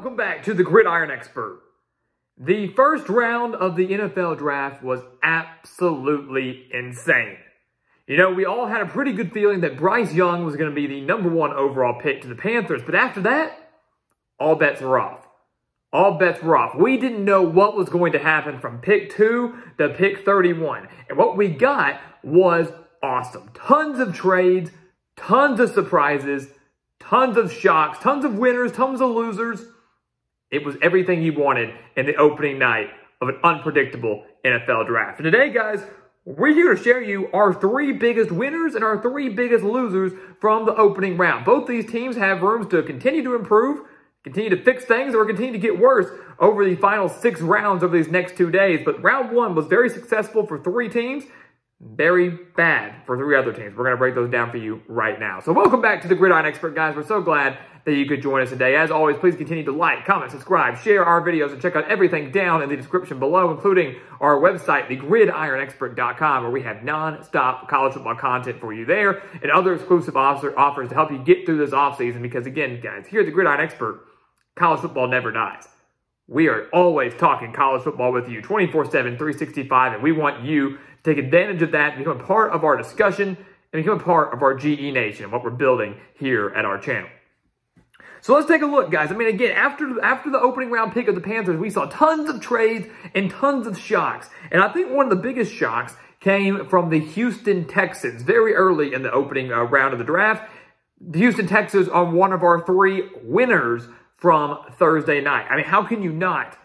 Welcome back to the Gridiron Expert. The first round of the NFL draft was absolutely insane. You know, we all had a pretty good feeling that Bryce Young was going to be the #1 overall pick to the Panthers, but after that, all bets were off. All bets were off. We didn't know what was going to happen from pick 2 to pick 31. And what we got was awesome. Tons of trades, tons of surprises, tons of shocks, tons of winners, tons of losers. It was everything you wanted in the opening night of an unpredictable NFL draft. And today, guys, we're here to share you our 3 biggest winners and our 3 biggest losers from the opening round. Both these teams have rooms to continue to improve, continue to fix things, or continue to get worse over the final 6 rounds over these next 2 days. But round 1 was very successful for 3 teams, very bad for 3 other teams. We're going to break those down for you right now. So welcome back to the Gridiron Expert, guys. We're so glad that you could join us today. As always, please continue to like, comment, subscribe, share our videos, and check out everything down in the description below, including our website, thegridironexpert.com, where we have non-stop college football content for you there and other exclusive offers to help you get through this offseason. Because again, guys, here at the Gridiron Expert, college football never dies. We are always talking college football with you 24/7, 365, and we want you to take advantage of that and become a part of our discussion and become a part of our GE Nation, what we're building here at our channel. So let's take a look, guys. I mean, again, after the opening round pick of the Panthers, we saw tons of trades and tons of shocks. And I think one of the biggest shocks came from the Houston Texans very early in the opening round of the draft. The Houston Texans are one of our 3 winners from Thursday night. I mean, how can you not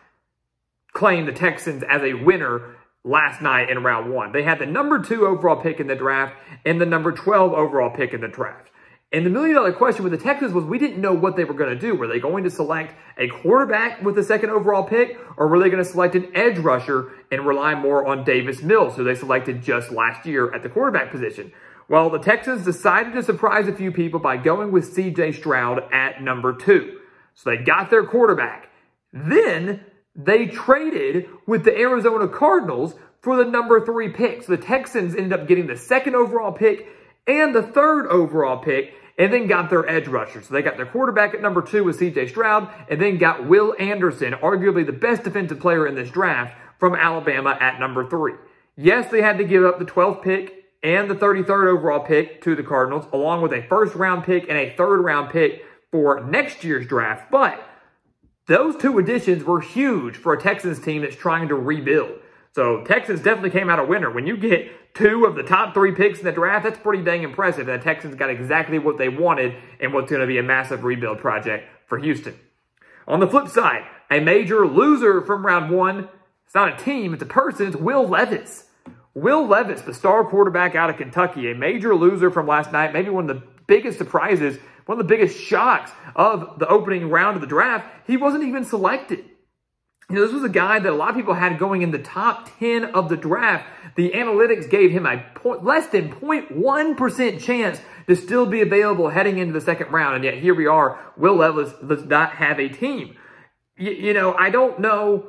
claim the Texans as a winner last night in round 1? They had the #2 overall pick in the draft and the #12 overall pick in the draft. And the million-dollar question with the Texans was we didn't know what they were going to do. Were they going to select a quarterback with the 2nd overall pick, or were they going to select an edge rusher and rely more on Davis Mills, who they selected just last year at the quarterback position? Well, the Texans decided to surprise a few people by going with C.J. Stroud at #2. So they got their quarterback. Then they traded with the Arizona Cardinals for the #3 pick. So the Texans ended up getting the 2nd overall pick and the 3rd overall pick, and then got their edge rusher. So they got their quarterback at #2 with C.J. Stroud, and then got Will Anderson, arguably the best defensive player in this draft, from Alabama at #3. Yes, they had to give up the 12th pick and the 33rd overall pick to the Cardinals, along with a 1st-round pick and a 3rd-round pick for next year's draft. But those 2 additions were huge for a Texans team that's trying to rebuild. So Texans definitely came out a winner. When you get 2 of the top 3 picks in the draft, that's pretty dang impressive. And the Texans got exactly what they wanted in what's going to be a massive rebuild project for Houston. On the flip side, a major loser from round 1, it's not a team, it's a person, it's Will Levis. Will Levis, the star quarterback out of Kentucky, a major loser from last night, maybe one of the biggest surprises, one of the biggest shocks of the opening round of the draft. He wasn't even selected. You know, this was a guy that a lot of people had going in the top 10 of the draft. The analytics gave him a less than 0.1% chance to still be available heading into the 2nd round. And yet here we are. Will Levis does not have a team. You know, I don't know,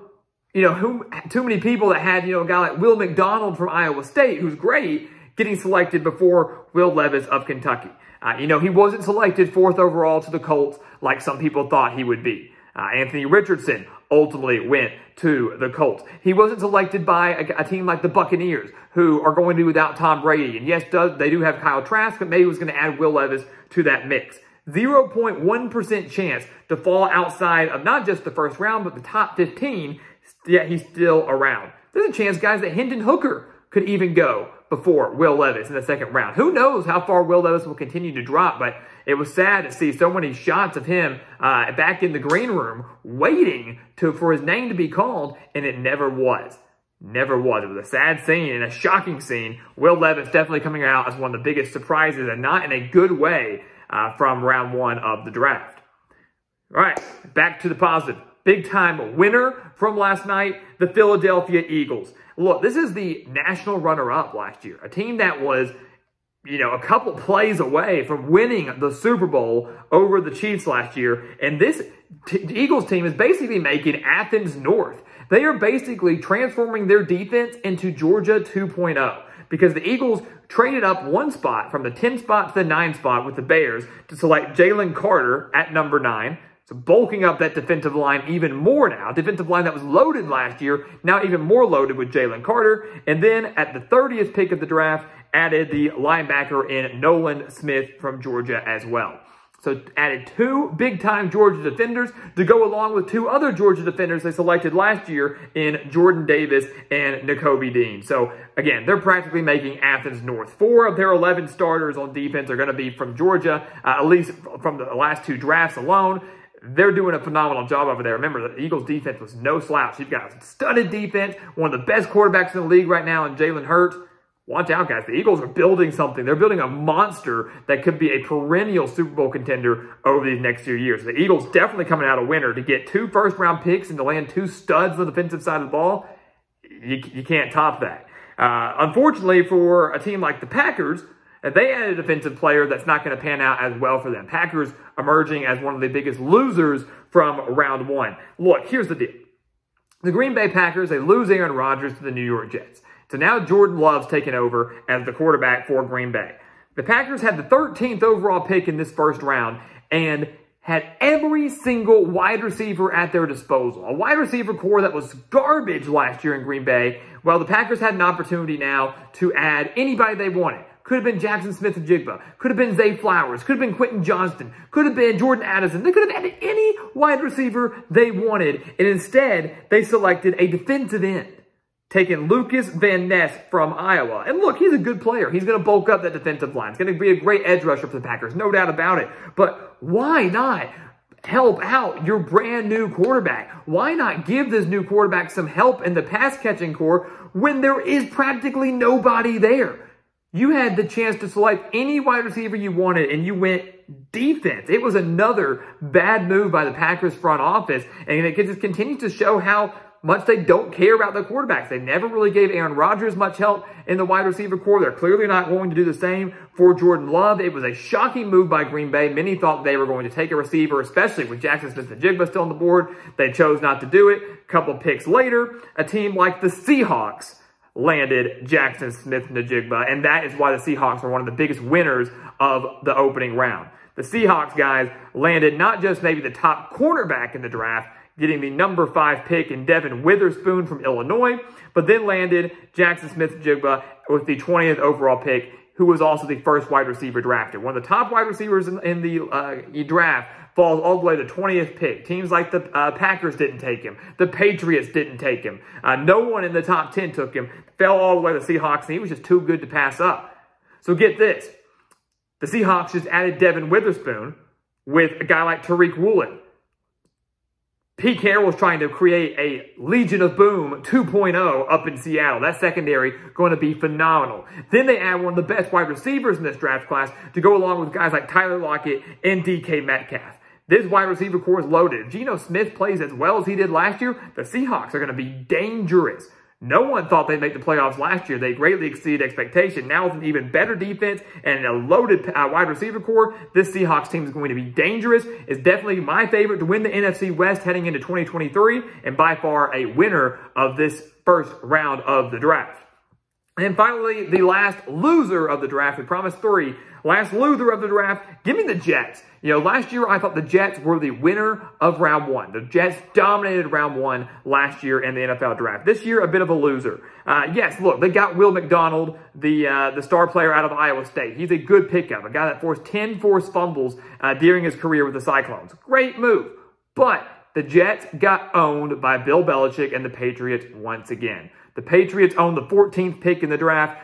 too many people that had, a guy like Will McDonald from Iowa State, who's great, getting selected before Will Levis of Kentucky. He wasn't selected 4th overall to the Colts like some people thought he would be. Anthony Richardson ultimately went to the Colts. He wasn't selected by a team like the Buccaneers, who are going to be without Tom Brady. And yes, they do have Kyle Trask, but maybe he was going to add Will Levis to that mix. 0.1% chance to fall outside of not just the 1st round, but the top 15, yet he's still around. There's a chance, guys, that Hendon Hooker could even go before Will Levis in the 2nd round. Who knows how far Will Levis will continue to drop, but it was sad to see so many shots of him back in the green room waiting for his name to be called, and it never was. Never was. It was a sad scene and a shocking scene. Will Levis definitely coming out as one of the biggest surprises, and not in a good way, from round 1 of the draft. All right, back to the positive. Big-time winner from last night, the Philadelphia Eagles. Look, this is the national runner-up last year, a team that was, a couple plays away from winning the Super Bowl over the Chiefs last year. And this Eagles team is basically making Athens North. They are basically transforming their defense into Georgia 2.0, because the Eagles traded up 1 spot from the 10 spot to the 9 spot with the Bears to select Jalen Carter at #9. So bulking up that defensive line even more now. Defensive line that was loaded last year, now even more loaded with Jalen Carter. And then at the 30th pick of the draft, added the linebacker in Nolan Smith from Georgia as well. So added 2 big-time Georgia defenders to go along with 2 other Georgia defenders they selected last year in Jordan Davis and Nakobe Dean. So again, they're practically making Athens North. 4 of their 11 starters on defense are going to be from Georgia, at least from the last 2 drafts alone. They're doing a phenomenal job over there. Remember, the Eagles' defense was no slouch. You've got a studded defense, one of the best quarterbacks in the league right now in Jalen Hurts. Watch out, guys. The Eagles are building something. They're building a monster that could be a perennial Super Bowl contender over these next few years. The Eagles definitely coming out a winner to get 2 first-round picks and to land 2 studs on the defensive side of the ball. You can't top that. Unfortunately, for a team like the Packers, they added a defensive player that's not going to pan out as well for them. Packers emerging as one of the biggest losers from round 1. Look, here's the deal. The Green Bay Packers, they lose Aaron Rodgers to the New York Jets. So now Jordan Love's taken over as the quarterback for Green Bay. The Packers had the 13th overall pick in this first round and had every single wide receiver at their disposal. A wide receiver core that was garbage last year in Green Bay. Well, the Packers had an opportunity now to add anybody they wanted. Could have been Jackson Smith-Njigba. Could have been Zay Flowers. Could have been Quentin Johnston. Could have been Jordan Addison. They could have added any wide receiver they wanted. And instead, they selected a defensive end, taking Lucas Van Ness from Iowa. And look, he's a good player. He's going to bulk up that defensive line. He's going to be a great edge rusher for the Packers, no doubt about it. But why not help out your brand new quarterback? Why not give this new quarterback some help in the pass-catching core when there is practically nobody there? You had the chance to select any wide receiver you wanted, and you went defense. It was another bad move by the Packers front office, and it just continues to show how much they don't care about their quarterbacks. They never really gave Aaron Rodgers much help in the wide receiver core. They're clearly not going to do the same for Jordan Love. It was a shocking move by Green Bay. Many thought they were going to take a receiver, especially with Jackson Smith-Njigba still on the board. They chose not to do it. A couple picks later, a team like the Seahawks landed Jackson Smith-Njigba, and that is why the Seahawks are one of the biggest winners of the opening round. The Seahawks, guys, landed not just maybe the top cornerback in the draft, getting the number 5 pick in Devin Witherspoon from Illinois, but then landed Jackson Smith-Njigba with the 20th overall pick, who was also the first wide receiver drafted. One of the top wide receivers in the draft falls all the way to the 20th pick. Teams like the Packers didn't take him. The Patriots didn't take him. No one in the top 10 took him. Fell all the way to the Seahawks, and he was just too good to pass up. So get this. The Seahawks just added Devin Witherspoon with a guy like Tariq Woolen. Pete Carroll was trying to create a Legion of Boom 2.0 up in Seattle. That secondary going to be phenomenal. Then they add one of the best wide receivers in this draft class to go along with guys like Tyler Lockett and DK Metcalf. This wide receiver core is loaded. If Geno Smith plays as well as he did last year, the Seahawks are going to be dangerous. No one thought they'd make the playoffs last year. They greatly exceeded expectation. Now with an even better defense and a loaded wide receiver core, this Seahawks team is going to be dangerous. It's definitely my favorite to win the NFC West heading into 2023, and by far a winner of this first round of the draft. And finally, the last loser of the draft. We promised 3. Last loser of the draft, give me the Jets. You know, last year I thought the Jets were the winner of round 1. The Jets dominated round 1 last year in the NFL draft. This year, a bit of a loser. Yes, look, they got Will McDonald, the star player out of Iowa State. He's a good pickup, a guy that forced 10 forced fumbles during his career with the Cyclones. Great move. But the Jets got owned by Bill Belichick and the Patriots once again. The Patriots owned the 14th pick in the draft.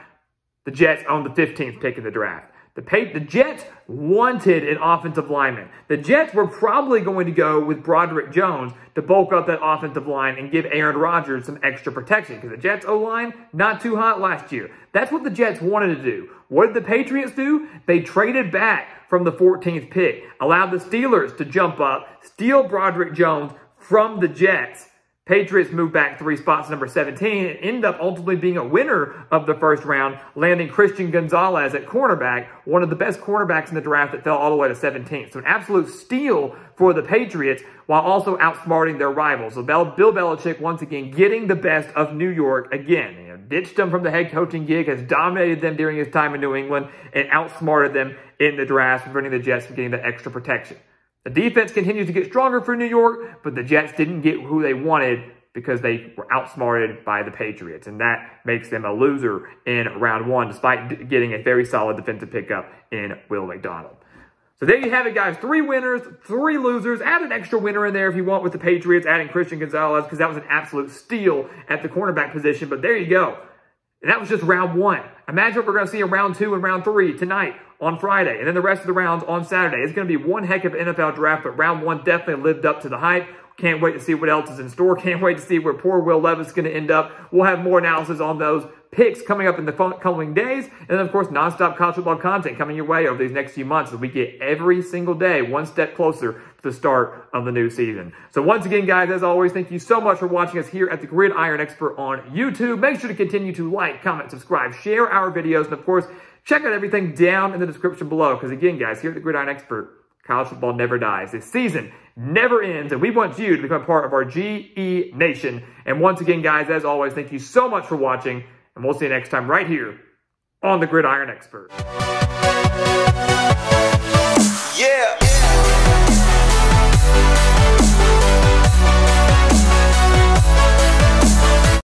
The Jets owned the 15th pick in the draft. The Jets wanted an offensive lineman. The Jets were probably going to go with Broderick Jones to bulk up that offensive line and give Aaron Rodgers some extra protection, because the Jets' O-line, not too hot last year. That's what the Jets wanted to do. What did the Patriots do? They traded back from the 14th pick, allowed the Steelers to jump up, steal Broderick Jones from the Jets. Patriots moved back 3 spots to number 17 and ended up ultimately being a winner of the first round, landing Christian Gonzalez at cornerback, one of the best cornerbacks in the draft that fell all the way to 17th. So an absolute steal for the Patriots while also outsmarting their rivals. So Bill Belichick, once again, getting the best of New York again. You know, ditched them from the head coaching gig, has dominated them during his time in New England, and outsmarted them in the draft, preventing the Jets from getting that extra protection. The defense continues to get stronger for New York, but the Jets didn't get who they wanted because they were outsmarted by the Patriots, and that makes them a loser in round one, despite getting a very solid defensive pickup in Will McDonald. So there you have it, guys. 3 winners, 3 losers. Add an extra winner in there if you want with the Patriots, adding Christian Gonzalez, because that was an absolute steal at the cornerback position. But there you go. And that was just round 1. Imagine what we're going to see in round 2 and round 3 tonight on Friday, and then the rest of the rounds on Saturday. It's going to be one heck of an NFL draft, but round 1 definitely lived up to the hype. Can't wait to see what else is in store. Can't wait to see where poor Will Levis is going to end up. We'll have more analysis on those picks coming up in the coming days. And then, of course, nonstop college football content coming your way over these next few months as we get every single day one step closer to the start of the new season. So once again, guys, as always, thank you so much for watching us here at the Gridiron Expert on YouTube. Make sure to continue to like, comment, subscribe, share our videos, and, of course, check out everything down in the description below. Because, again, guys, here at the Gridiron Expert, college football never dies. This season never ends, and we want you to become part of our GE Nation. And once again, guys, as always, thank you so much for watching, and we'll see you next time right here on the Gridiron Expert. Yeah.